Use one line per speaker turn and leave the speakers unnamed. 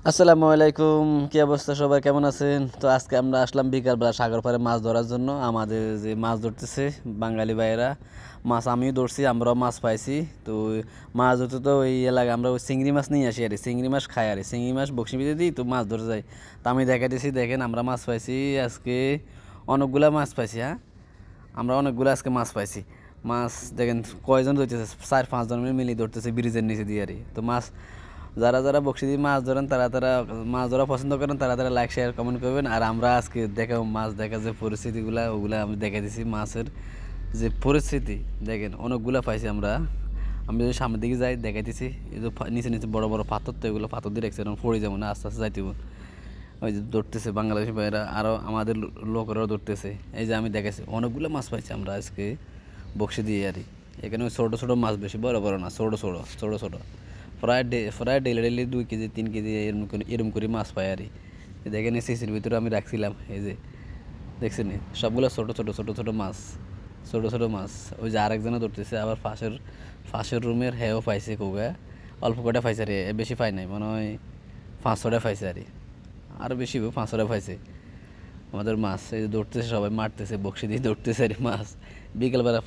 আসসালামু আলাইকুম, কি অবস্থা? সবাই কেমন আছেন? তো আজকে আমরা আসলাম বিকালবেলা সাগর পাড়ে মাছ ধরার জন্য। আমাদের যে মাছ ধরতেছে বাঙালি ভাইয়েরা, মাছ আমিও ধরছি, আমরাও মাছ পাইছি। তো মাছ ধরতে তো ওই এলাকায় আমরা ওই চিংড়ি মাছ নিয়ে আসি, চিংড়ি মাছ খাই, চিংড়ি মাছ বকশি বেঁধে দিই, তো মাছ ধরে যাই। তো আমি দেখা দিয়েছি, দেখেন আমরা মাছ পাইছি আজকে, অনেকগুলা মাছ পাইছি। হ্যাঁ, আমরা অনেকগুলো আজকে মাছ পাইছি। মাছ দেখেন কয়জন ধরতেছে, 4-5 জন মিলে ধরতেছে ব্রিজের নিচে দিয়ে। তো মাছ যারা যারা বকশি দিয়ে মাছ ধরেন, তারা মাছ ধরা পছন্দ করেন, তারা লাইক শেয়ার কমেন্ট করবেন। আর আমরা আজকে দেখা মাছ দেখা যে পরিস্থিতিগুলো, ওগুলো আমি দেখে দিছি। মাছের যে পরিস্থিতি দেখেন, অনেকগুলো পাইছি আমরা। আমি যদি সামনের দিকে যাই দেখাইতেছি, এই যে নিচে নিচে বড় বড় পাথর, তো এগুলো পাথর দিয়ে রাখছে, এরকম পড়ে যাবো না, আস্তে আস্তে যাইতে। ওই যে ধরতেছে বাংলাদেশি ভাইয়েরা, আরও আমাদের লোকেরাও ধরতেছে। এই যে আমি দেখেছি অনেকগুলো মাছ পাইছি আমরা আজকে বকশি দিয়ে। এখানে ছোটো ছোটো মাছ, বেশি বড় বড় না, ছোটো ছোটো ছোটো ছোটো। প্রায় ডেলি ডেলি 2 কেজি 3 কেজি এরম করে মাছ পাই। দেখেন এই সিসির ভিতরে আমি রাখছিলাম, এই যে দেখছেন সবগুলো ছোটো ছোটো ছোটো ছোটো মাছ, ছোটো ছোটো মাছ। ওই যে আরেকজনে ধরতেছে, আবার ফাঁসের রুমের হেও পাইছে কোগা, অল্প কটা পাইছে বেশি পাই নাই, মনে হয় 5-6টা পাইছে। আরও বেশি 5-6টা পাইছে আমাদের মাছ। এই যে ধরতেছে, সবাই মারতেছে, বকশি দিয়ে ধরতেছে মাছ বিকেলবেলা।